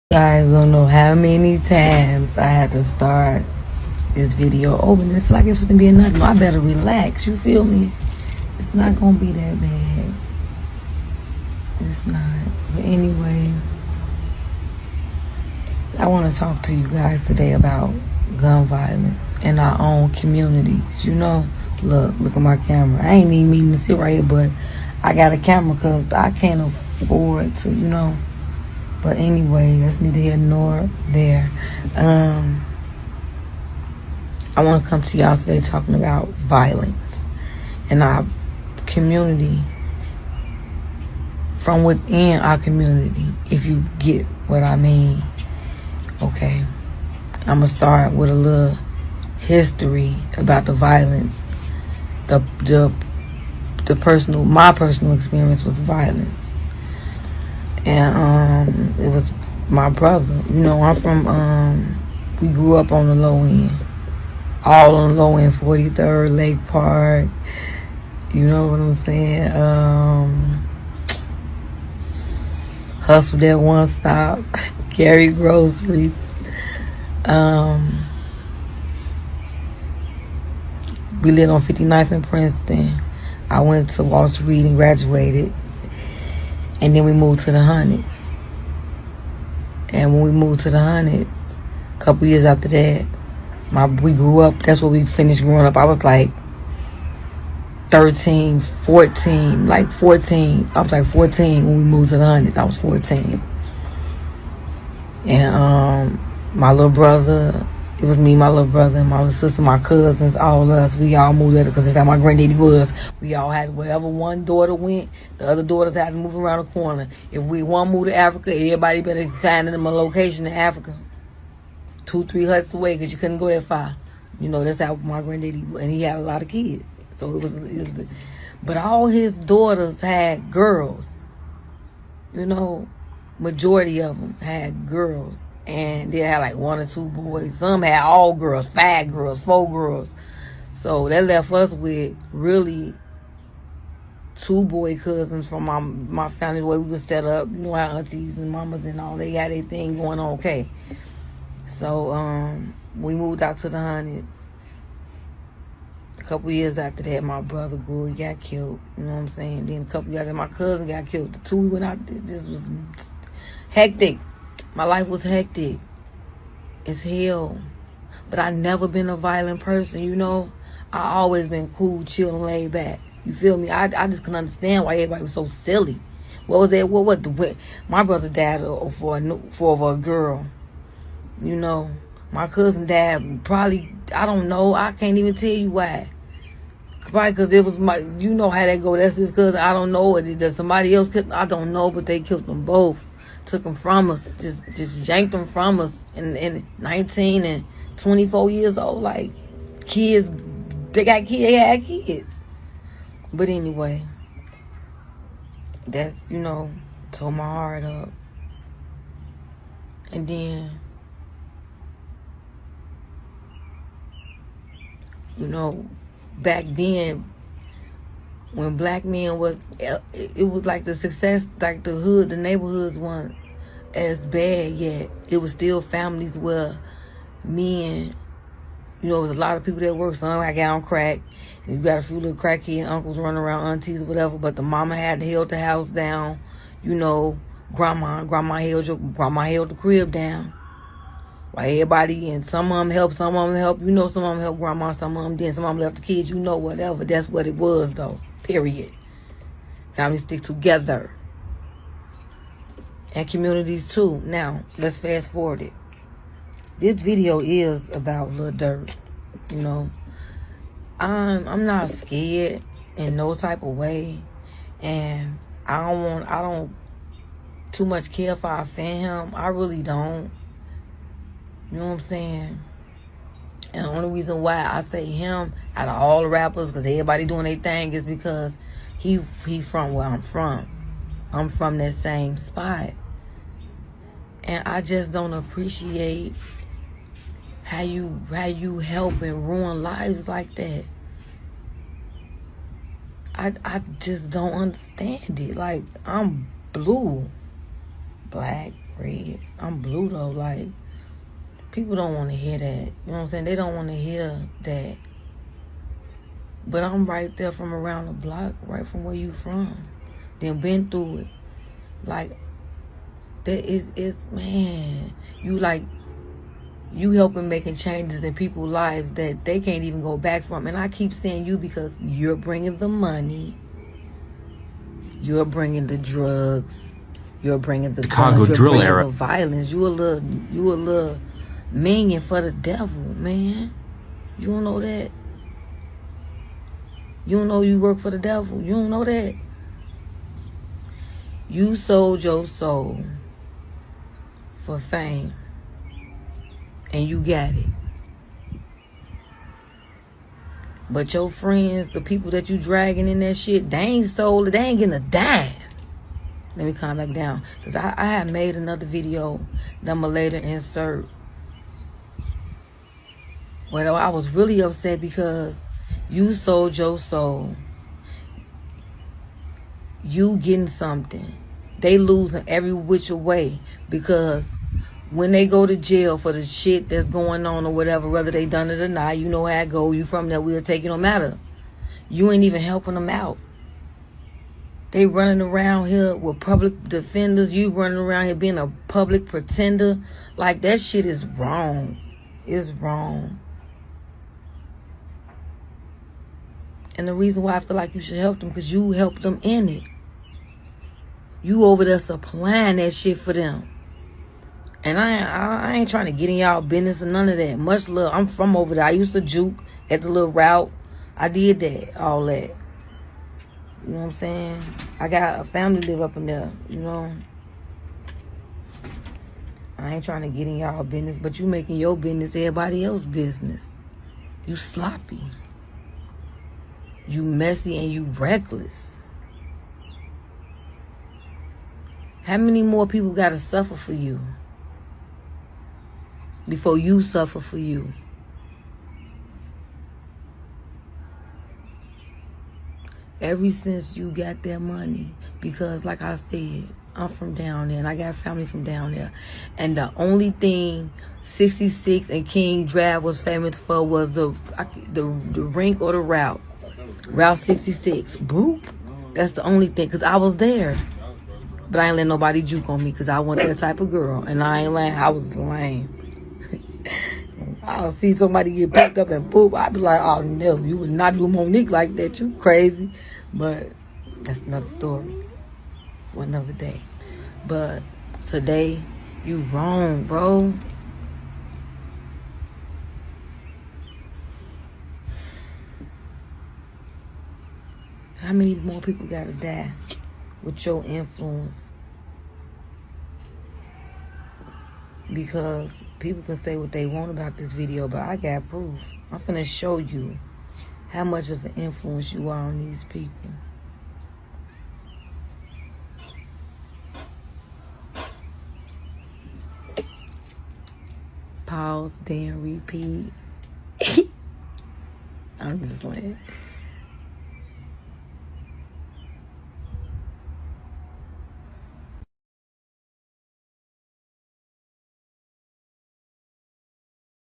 Guys don't know how many times I had to start this video over. And I feel like it's going to be nothing. I better relax. You feel me? It's not going to be that bad. It's not. But anyway, I want to talk to you guys today about gun violence in our own communities. You know, look at my camera. I ain't even meaning to sit right here, but I got a camera because I can't afford to, But anyway, that's neither here nor there. I want to come to y'all today talking about violence in our community, from within our community, if you get what I mean. Okay, I'm going to start with a little history about the violence. My personal experience was violence. And it was my brother. I'm from, we grew up on the low end. All on the low end, 43rd, Lake Park. You know what I'm saying? Hustled at one stop. Carry groceries. We lived on 59th in Princeton. I went to Walter Reed and graduated. And then we moved to the Hundreds. And when we moved to the Hundreds, a couple years after that, we grew up. That's where we finished growing up. I was like 13, 14, like 14. I was like 14 when we moved to the Hundreds. I was 14. And my little brother, it was me, my little brother, and my little sister, my cousins, all of us, we all moved there because that's how my granddaddy was. We all had, wherever one daughter went, the other daughters had to move around the corner. If one moved to Africa, everybody better find them a location in Africa. 2-3 huts away, because you couldn't go that far. That's how my granddaddy, and he had a lot of kids. So it was but all his daughters had girls. Majority of them had girls. And they had like 1 or 2 boys. Some had all girls, 5 girls, 4 girls. So that left us with really 2 boy cousins from my family, the way we was set up. Our aunties and mamas and all, they had their thing going on okay. So we moved out to the Hundreds. A couple years after that, my brother grew, he got killed. You know what I'm saying? Then a couple years after, my cousin got killed. The 2 we went out, this was hectic. My life was hectic as hell. But I never been a violent person, I always been cool, chill, and laid back. You feel me? I just couldn't understand why everybody was so silly. What was that? What my brother died for a girl. My cousin died probably, I don't know. I can't even tell you why. Probably because it was my, how that go. That's his cousin. I don't know. Did somebody else kill? I don't know, but they killed them both. Took them from us, just yanked them from us in 19 and 24 years old, like kids. They had kids. But anyway, that's, tore my heart up. And then, back then, when black men was, it was like the success, like the neighborhoods weren't as bad yet. It was still families where men, it was a lot of people that worked. Some got on crack. And you got a few little crackhead uncles running around, aunties, whatever. But the mama had to hold the house down. Grandma held the crib down. While everybody, and some of them helped, some of them helped. Some of them helped grandma, some of them didn't. Some of them left the kids, whatever. That's what it was, though. Period. Families stick together. And communities, too. Now, let's fast forward it. This video is about Little Durk. I'm not scared in no type of way. And I don't too much care if I offend him. I really don't. You know what I'm saying? And the only reason why I say him out of all the rappers, because everybody doing their thing, is because he from where I'm from. I'm from that same spot. And I just don't appreciate how you help and ruin lives like that. I just don't understand it. Like, I'm blue. black, red. I'm blue though. Like, people don't want to hear that. You know what I'm saying? They don't want to hear that. But I'm right there from around the block, right from where you from. Then been through it. Like, that is man, you helping making changes in people's lives that they can't even go back from. And I keep saying you because you're bringing the money. You're bringing the drugs. You're bringing the Chicago guns. You're drill bringing era. the violence. You a little minion for the devil, man. You don't know that? You don't know you work for the devil? You don't know that? You sold your soul for fame. And you got it. But your friends, the people that you dragging in that shit, they ain't sold it. They ain't getting a dime. Let me calm back down. Because I have made another video that I'm going to later insert. Well, I was really upset because you sold your soul. You getting something. They losing every which way because when they go to jail for the shit that's going on or whatever, whether they done it or not, you know how it go. You from there, we'll take it, no matter. You ain't even helping them out. They running around here with public defenders. You running around here being a public pretender. Like, that shit is wrong. It's wrong. And the reason why I feel like you should help them, because you helped them in it. You over there supplying that shit for them. And I ain't trying to get in y'all business or none of that. Much love. I'm from over there. I used to juke at the little route. I did that, all that. You know what I'm saying? I got a family live up in there, you know. I ain't trying to get in y'all business, but you making your business everybody else's business. You sloppy. You messy and you reckless. How many more people gotta suffer for you before you suffer for you? Ever since you got that money, because like I said, I'm from down there and I got family from down there. And the only thing 66 and King Drive was famous for was the rink or the route. Route 66. Boop. That's the only thing, because I was there. But I ain't let nobody juke on me because I wasn't that type of girl. And I ain't lying. I was lame. I'll see somebody get picked up and poop. I'd be like, oh, no, you would not do Monique like that. You crazy. But that's another story for another day. But today, you wrong, bro. How many more people gotta die with your influence? Because people can say what they want about this video, but I got proof. I'm finna show you how much of an influence you are on these people. Pause, then repeat. I'm just like...